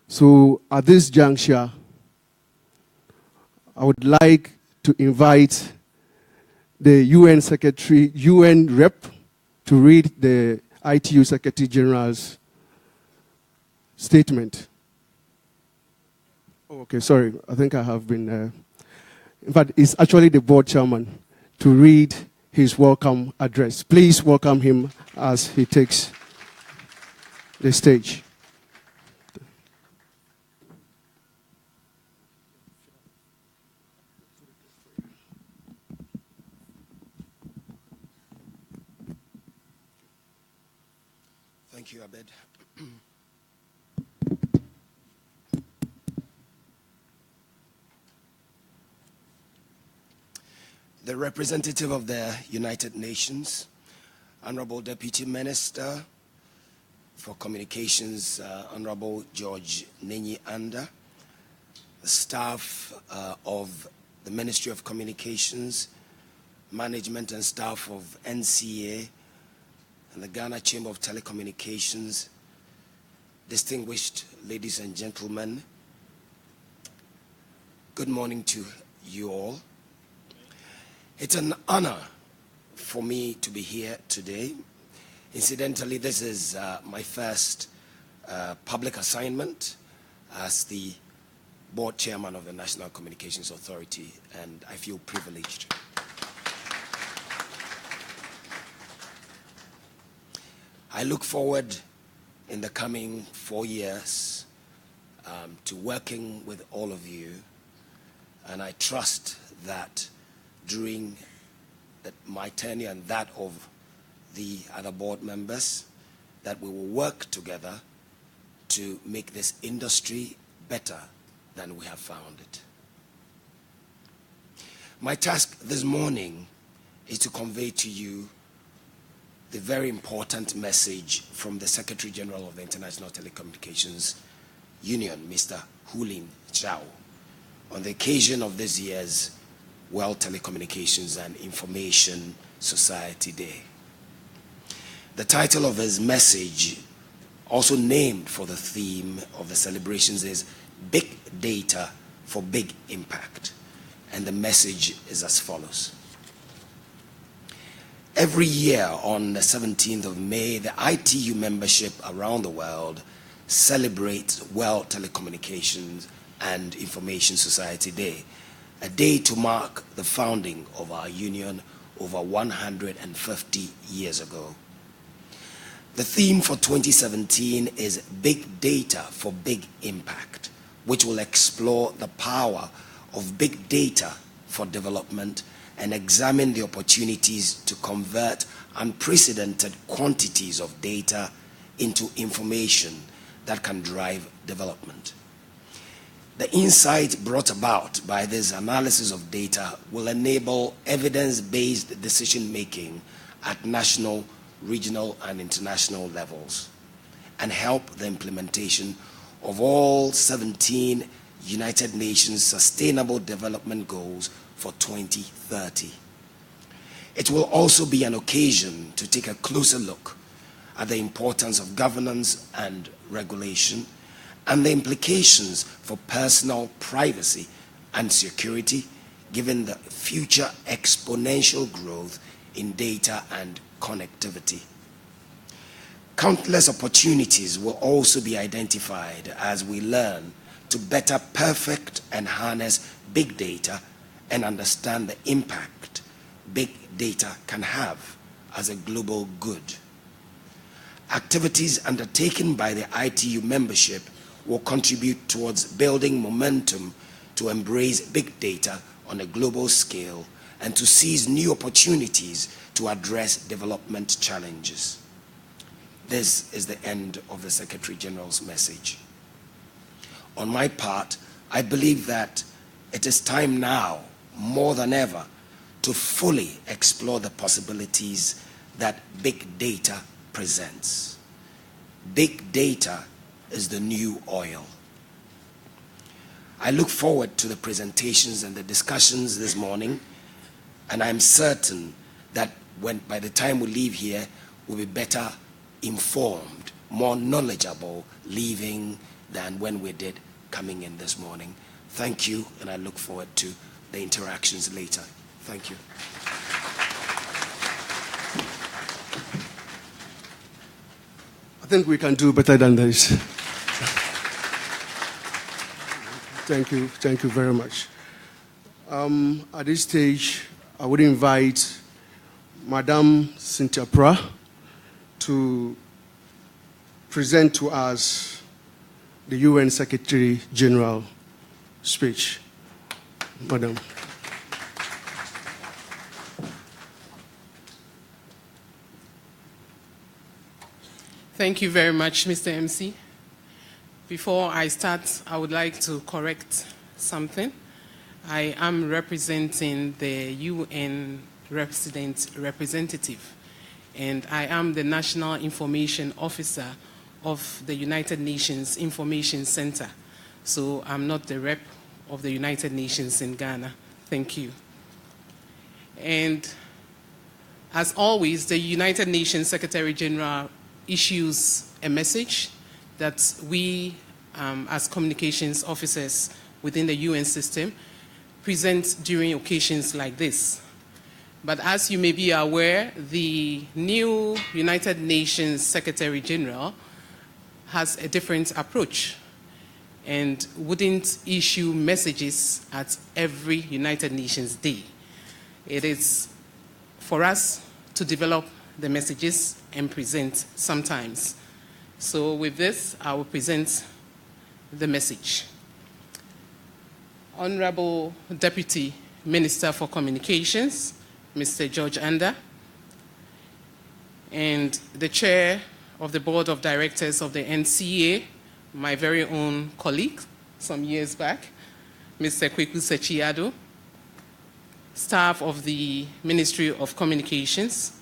So at this juncture, I would like to invite the UN Secretary, UN rep, to read the ITU Secretary General's statement. Oh, okay, sorry, I think I have been, in fact, it's actually the board chairman to read his welcome address. Please welcome him as he takes the stage. Thank you, Abed. The representative of the United Nations, Honorable Deputy Minister for Communications, Honorable George Nenyi Anda, the staff of the Ministry of Communications, management and staff of NCA, and the Ghana Chamber of Telecommunications, distinguished ladies and gentlemen, good morning to you all. It's an honor for me to be here today. Incidentally, this is my first public assignment as the board chairman of the National Communications Authority, and I feel privileged. I look forward in the coming 4 years to working with all of you, and I trust that during my tenure and that of the other board members, that we will work together to make this industry better than we have found it. My task this morning is to convey to you the very important message from the Secretary General of the International Telecommunications Union, Mr. Hulin Zhao, on the occasion of this year's World Telecommunications and Information Society Day. The title of his message, also named for the theme of the celebrations, is Big Data for Big Impact. And the message is as follows. Every year on the 17th of May, the ITU membership around the world celebrates World Telecommunications and Information Society Day, a day to mark the founding of our union over 150 years ago. The theme for 2017 is Big Data for Big Impact, which will explore the power of big data for development and examine the opportunities to convert unprecedented quantities of data into information that can drive development. The insight brought about by this analysis of data will enable evidence-based decision-making at national, regional, and international levels, and help the implementation of all 17 United Nations Sustainable Development Goals for 2030. It will also be an occasion to take a closer look at the importance of governance and regulation, and the implications for personal privacy and security, given the future exponential growth in data and connectivity. Countless opportunities will also be identified as we learn to better perfect and harness big data and understand the impact big data can have as a global good. Activities undertaken by the ITU membership will contribute towards building momentum to embrace big data on a global scale and to seize new opportunities to address development challenges. This is the end of the Secretary General's message. On my part, I believe that it is time now, more than ever, to fully explore the possibilities that big data presents. Big data is the new oil. I look forward to the presentations and the discussions this morning, and I'm certain that by the time we leave here, we'll be better informed more knowledgeable leaving than when we did coming in this morning. Thank you, and I look forward to the interactions later. Thank you. I think we can do better than this. Thank you very much. At this stage, I would invite Madame Cynthia Pra to present to us the UN Secretary General speech. Madam. Thank you very much, Mr. MC. Before I start, I would like to correct something. I am representing the UN representative, and I am the National Information Officer of the United Nations Information Center. So I'm not the rep of the United Nations in Ghana. Thank you. And as always, the United Nations Secretary General issues a message that we, as communications officers within the UN system, present during occasions like this. But as you may be aware, the new United Nations Secretary General has a different approach and wouldn't issue messages at every United Nations Day. It is for us to develop the messages and present sometimes. So with this, I will present the message. Honorable Deputy Minister for Communications, Mr. George Anda, and the Chair of the Board of Directors of the NCA, my very own colleague some years back, Mr. Kweku Sechiado, staff of the Ministry of Communications,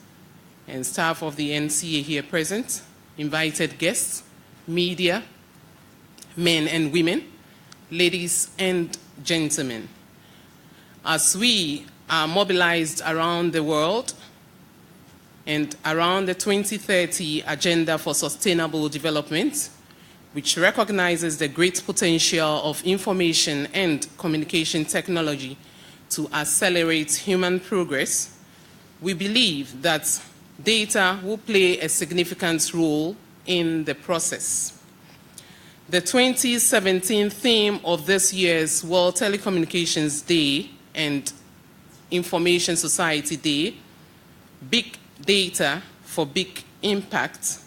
and staff of the NCA here present, invited guests, media, men and women, ladies and gentlemen. As we are mobilized around the world and around the 2030 Agenda for Sustainable Development, which recognizes the great potential of information and communication technology to accelerate human progress, we believe that data will play a significant role in the process. The 2017 theme of this year's World Telecommunications Day and Information Society Day, Big Data for Big Impact,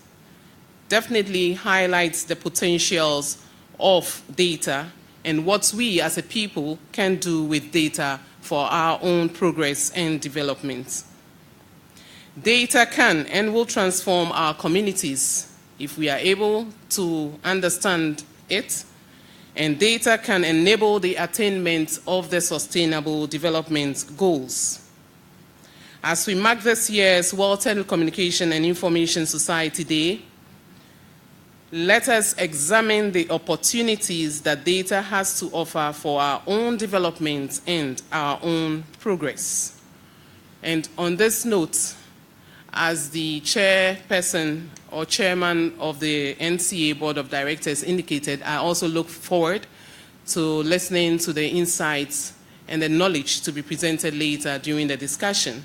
definitely highlights the potentials of data and what we as a people can do with data for our own progress and development. Data can and will transform our communities if we are able to understand it, and data can enable the attainment of the Sustainable Development Goals. As we mark this year's World Telecommunication and Information Society Day, let us examine the opportunities that data has to offer for our own development and our own progress. And on this note, as the chairperson or chairman of the NCA Board of Directors indicated, I also look forward to listening to the insights and the knowledge to be presented later during the discussion.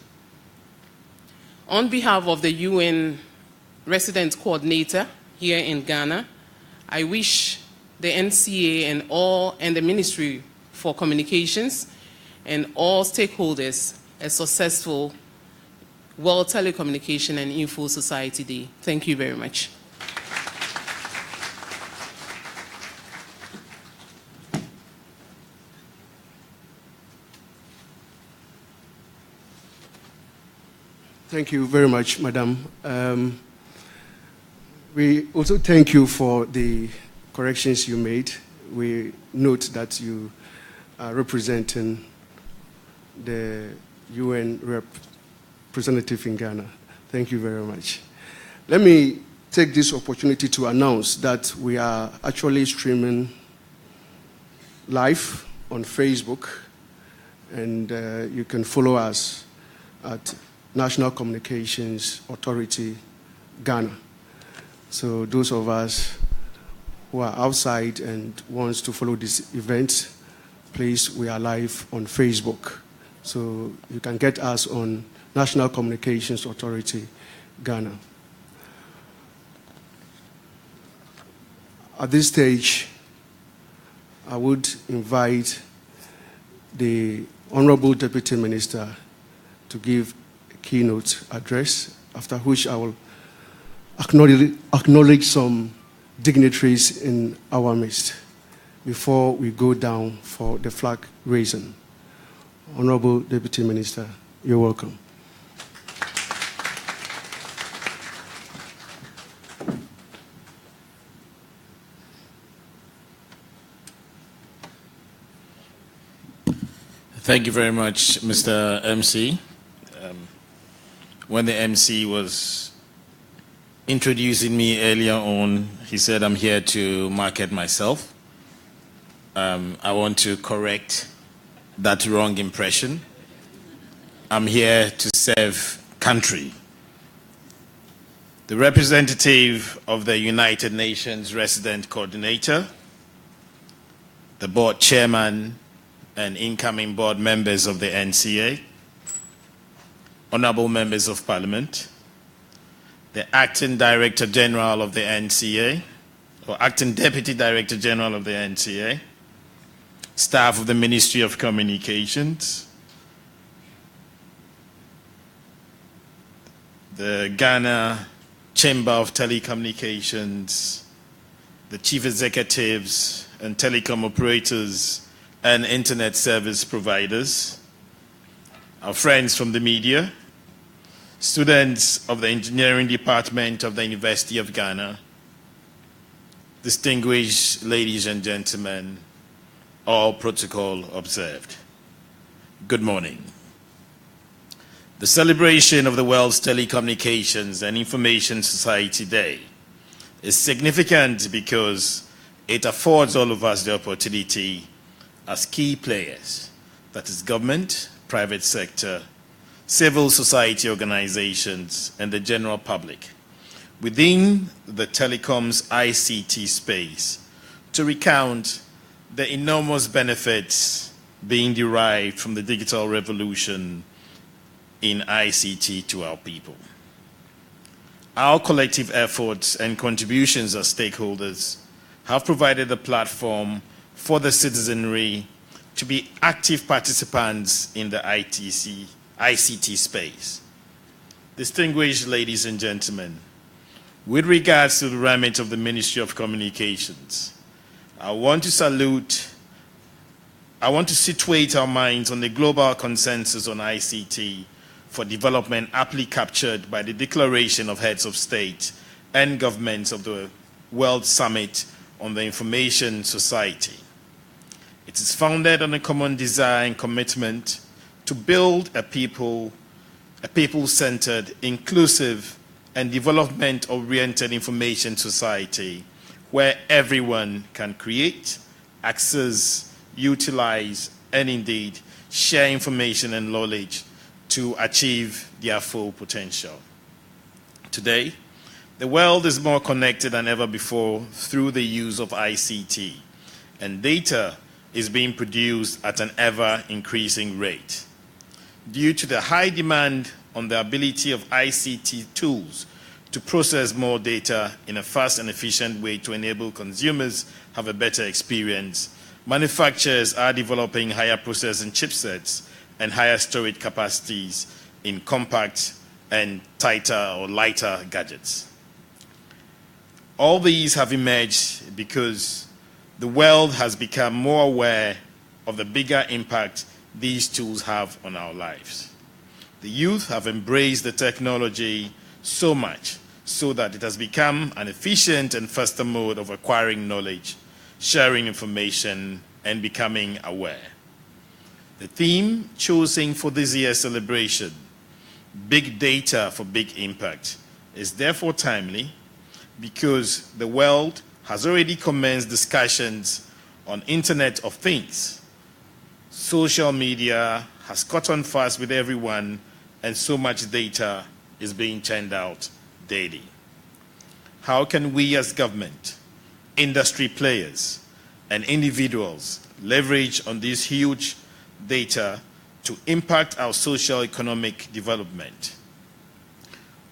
On behalf of the UN Resident Coordinator here in Ghana, I wish the NCA and the Ministry for Communications and all stakeholders a successful World Telecommunication and Info Society Day. Thank you very much. Thank you very much, Madam. We also thank you for the corrections you made. We note that you are representing the UN representative in Ghana. Thank you very much. Let me take this opportunity to announce that we are actually streaming live on Facebook, and you can follow us at National Communications Authority, Ghana. So those of us who are outside and wants to follow this event, please, we are live on Facebook. So you can get us on National Communications Authority, Ghana. At this stage, I would invite the Honorable Deputy Minister to give a keynote address, after which I will acknowledge some dignitaries in our midst before we go down for the flag raising. Honorable Deputy Minister, you're welcome. Thank you very much, Mr. MC. When the MC was introducing me earlier on, he said I'm here to market myself. I want to correct that wrong impression. I'm here to serve country. The representative of the United Nations Resident Coordinator, the board chairman, and incoming board members of the NCA, honorable members of parliament, the acting director general of the NCA, or acting deputy director general of the NCA, staff of the Ministry of Communications, the Ghana Chamber of Telecommunications, the chief executives and telecom operators and internet service providers, our friends from the media, students of the engineering department of the University of Ghana, distinguished ladies and gentlemen, all protocol observed. Good morning. The celebration of the World's Telecommunications and Information Society Day is significant because it affords all of us the opportunity as key players, that is government, private sector, civil society organizations, and the general public, within the telecoms ICT space, to recount the enormous benefits being derived from the digital revolution in ICT to our people. Our collective efforts and contributions as stakeholders have provided a platform for the citizenry to be active participants in the ICT space. Distinguished ladies and gentlemen, with regards to the remit of the Ministry of Communications, I want to situate our minds on the global consensus on ICT for development aptly captured by the Declaration of Heads of State and Governments of the World Summit on the Information Society. It is founded on a common desire and commitment to build a people-centered, inclusive, and development-oriented information society where everyone can create, access, utilize, and indeed share information and knowledge to achieve their full potential. Today, the world is more connected than ever before through the use of ICT, and data is being produced at an ever-increasing rate. Due to the high demand on the ability of ICT tools to process more data in a fast and efficient way to enable consumers have a better experience, manufacturers are developing higher processing chipsets and higher storage capacities in compact and tighter or lighter gadgets. All these have emerged because the world has become more aware of the bigger impact these tools have on our lives. The youth have embraced the technology so much so that it has become an efficient and faster mode of acquiring knowledge, sharing information, and becoming aware. The theme chosen for this year's celebration, Big Data for Big Impact, is therefore timely because the world has already commenced discussions on Internet of Things. Social media has caught on fast with everyone, and so much data is being churned out daily. how can we as government, industry players, and individuals leverage on this huge data to impact our socio-economic development?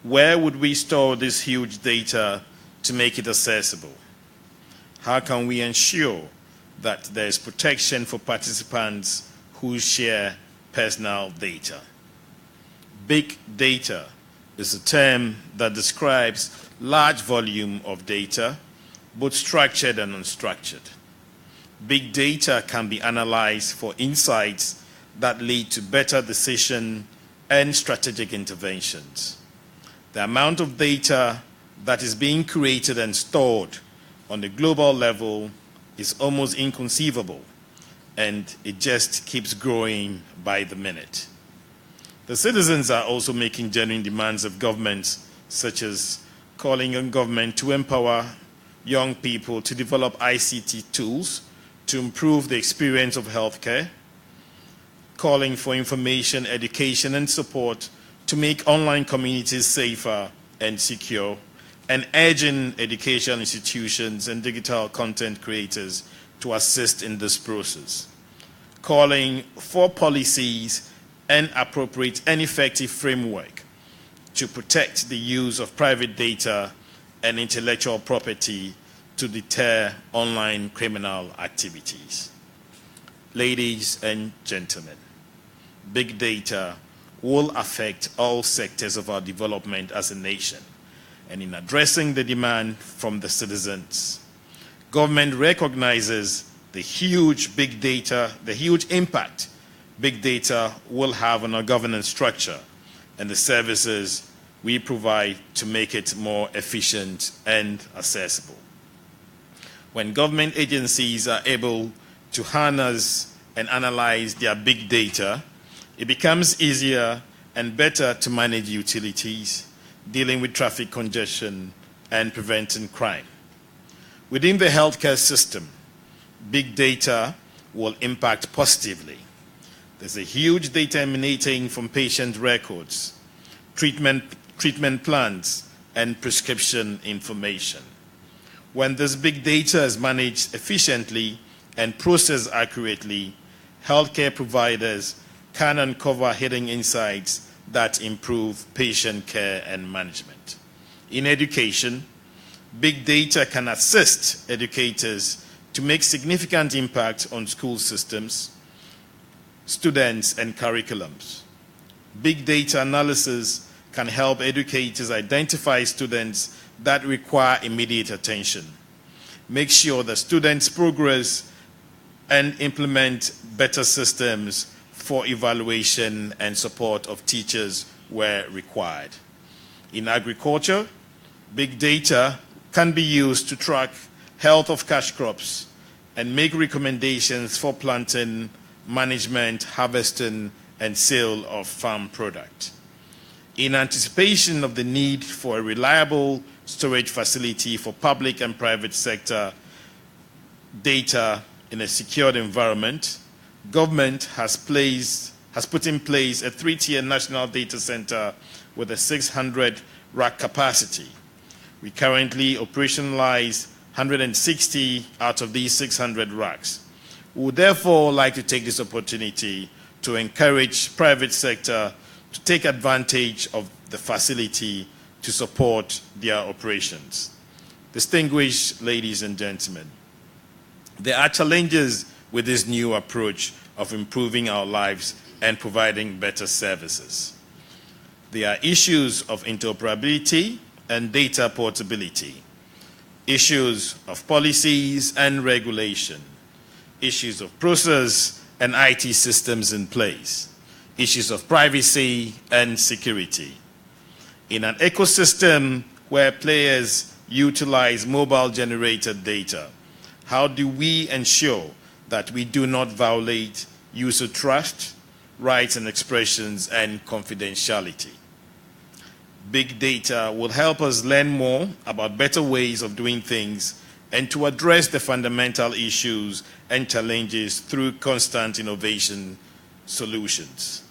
Where would we store this huge data to make it accessible? How can we ensure that there is protection for participants who share personal data? Big data is a term that describes large volume of data, both structured and unstructured. Big data can be analyzed for insights that lead to better decision and strategic interventions. The amount of data that is being created and stored on the global level is almost inconceivable, and it just keeps growing by the minute. The citizens are also making genuine demands of governments, such as calling on government to empower young people to develop ICT tools to improve the experience of healthcare, calling for information, education, and support to make online communities safer and secure, and urging educational institutions and digital content creators to assist in this process, calling for policies and appropriate and effective framework to protect the use of private data and intellectual property to deter online criminal activities. Ladies and gentlemen, big data will affect all sectors of our development as a nation. And in addressing the demand from the citizens, government recognizes the huge big data, the huge impact big data will have on our governance structure and the services we provide to make it more efficient and accessible. When government agencies are able to harness and analyze their big data, it becomes easier and better to manage utilities, dealing with traffic congestion, and preventing crime. Within the healthcare system, big data will impact positively. There's a huge data emanating from patient records, treatment plans, and prescription information. When this big data is managed efficiently and processed accurately, healthcare providers can uncover hidden insights that improve patient care and management. In education, big data can assist educators to make significant impact on school systems, students, and curriculums. Big data analysis can help educators identify students that require immediate attention, make sure that students progress, and implement better systems for evaluation and support of teachers where required. In agriculture, big data can be used to track health of cash crops and make recommendations for planting, management, harvesting, and sale of farm product. In anticipation of the need for a reliable storage facility for public and private sector data in a secured environment, government has put in place a 3-tier national data center with a 600 rack capacity. We currently operationalize 160 out of these 600 racks. We would therefore like to take this opportunity to encourage private sector to take advantage of the facility to support their operations. Distinguished ladies and gentlemen, there are challenges with this new approach of improving our lives and providing better services. There are issues of interoperability and data portability, issues of policies and regulation, issues of process and IT systems in place, issues of privacy and security. In an ecosystem where players utilize mobile-generated data, how do we ensure that we do not violate user trust, rights and expressions, and confidentiality? Big data will help us learn more about better ways of doing things and to address the fundamental issues and challenges through constant innovation solutions.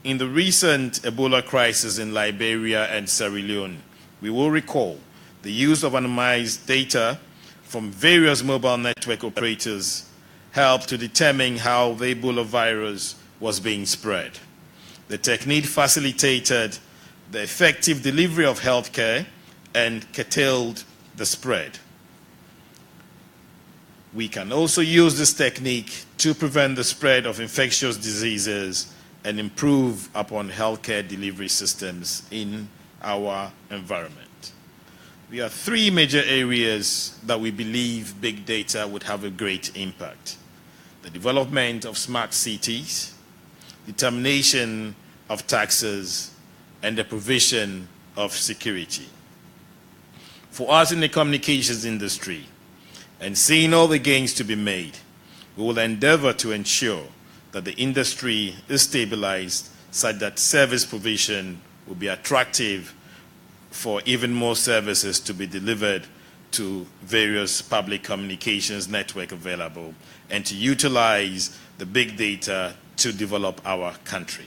In the recent Ebola crisis in Liberia and Sierra Leone, we will recall The use of anonymized data from various mobile network operators helped to determine how the Ebola virus was being spread. The technique facilitated the effective delivery of healthcare and curtailed the spread. We can also use this technique to prevent the spread of infectious diseases and improve upon healthcare delivery systems in our environment. There are three major areas that we believe big data would have a great impact: the development of smart cities, determination of taxes, and the provision of security. For us in the communications industry, and seeing all the gains to be made, we will endeavor to ensure that the industry is stabilized such that service provision will be attractive for even more services to be delivered to various public communications network available, and to utilize the big data to develop our country.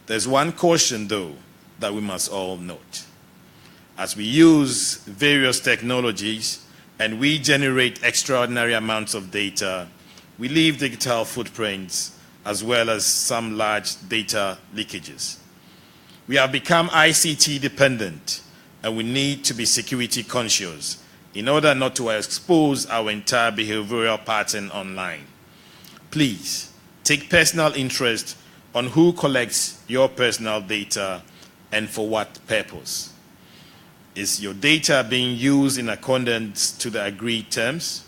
There's one caution, though, that we must all note. As we use various technologies and we generate extraordinary amounts of data, we leave digital footprints as well as some large data leakages. We have become ICT dependent, and we need to be security conscious in order not to expose our entire behavioral pattern online. Please take personal interest on who collects your personal data and for what purpose. Is your data being used in accordance to the agreed terms?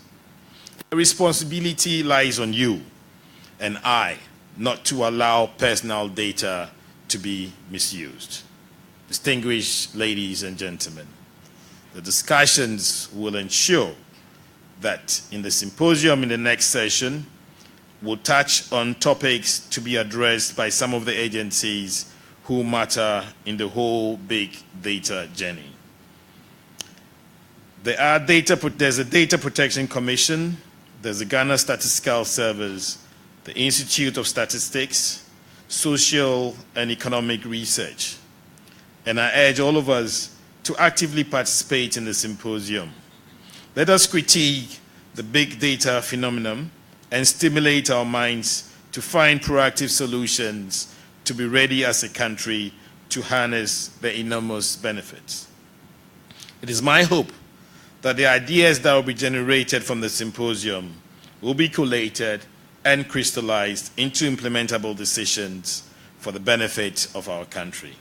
The responsibility lies on you and I not to allow personal data to be misused. Distinguished ladies and gentlemen, the discussions will ensure that in the symposium in the next session, we'll touch on topics to be addressed by some of the agencies who matter in the whole big data journey. There's a Data Protection Commission, there's the Ghana Statistical Service, the Institute of Statistics, Social and Economic Research. And I urge all of us to actively participate in the symposium. Let us critique the big data phenomenon and stimulate our minds to find proactive solutions to be ready as a country to harness the enormous benefits. It is my hope that the ideas that will be generated from the symposium will be collated and crystallized into implementable decisions for the benefit of our country.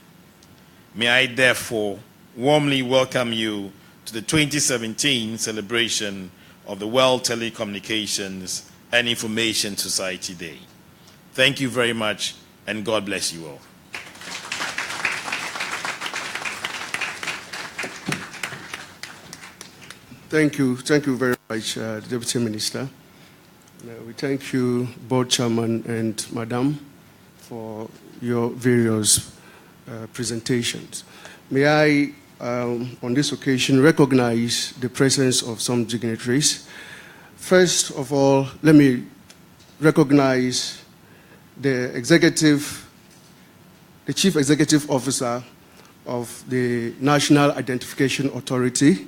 May I therefore warmly welcome you to the 2017 celebration of the World Telecommunications and Information Society Day. Thank you very much, and God bless you all. Thank you very much, Deputy Minister. We thank you, Board Chairman and Madam, for your various presentations. May I, on this occasion, recognize the presence of some dignitaries. First of all, let me recognize the Chief Executive Officer of the National Identification Authority,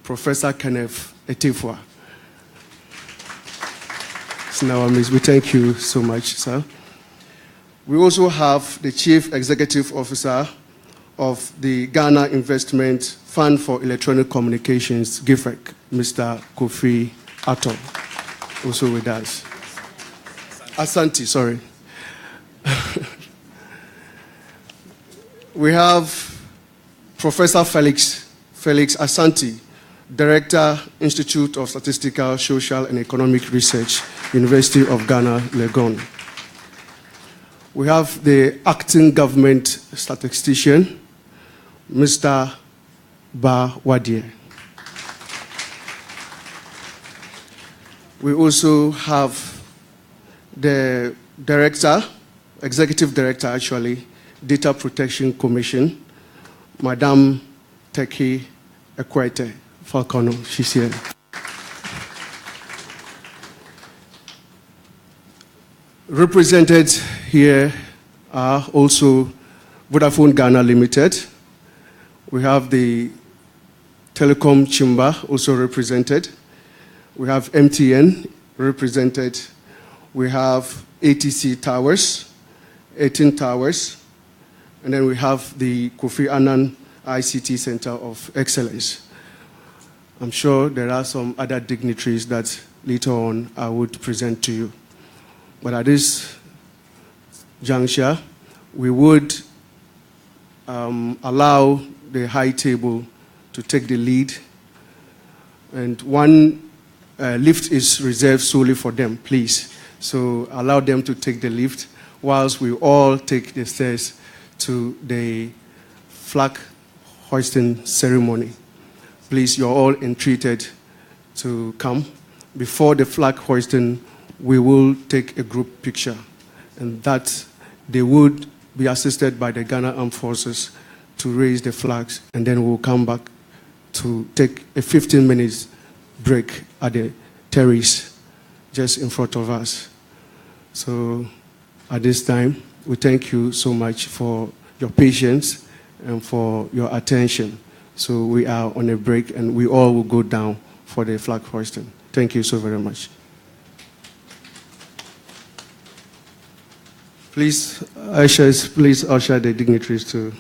Professor Kenneth Etifua. We thank you so much, sir. We also have the Chief Executive Officer of the Ghana Investment Fund for Electronic Communications, GIFEC, Mr. Kofi Ato, also with us. Asante, sorry. We have Professor Felix Asante, Director, Institute of Statistical, Social and Economic Research, University of Ghana, Legon. We have the Acting Government Statistician, Mr. Ba Wadie. We also have the Director, Executive Director actually, Data Protection Commission, Madam Teki Ekwete Falcono, she's here. Represented here are also Vodafone Ghana Limited. We have the Telecom Chamber also represented. We have MTN represented. We have ATC Towers, 18 towers. And then we have the Kofi Annan ICT Center of Excellence. I'm sure there are some other dignitaries that later on I would present to you. But at this juncture, we would allow the high table to take the lead. And one lift is reserved solely for them, please. So allow them to take the lift whilst we all take the stairs to the flag hoisting ceremony. Please, you're all entreated to come. Before the flag hoisting, we will take a group picture, and that they would be assisted by the Ghana Armed Forces to raise the flags, and then we'll come back to take a 15 minutes break at the terrace just in front of us. So at this time, we thank you so much for your patience and for your attention. So we are on a break, and we all will go down for the flag hoisting. Thank you so very much. Please, ushers, please usher the dignitaries to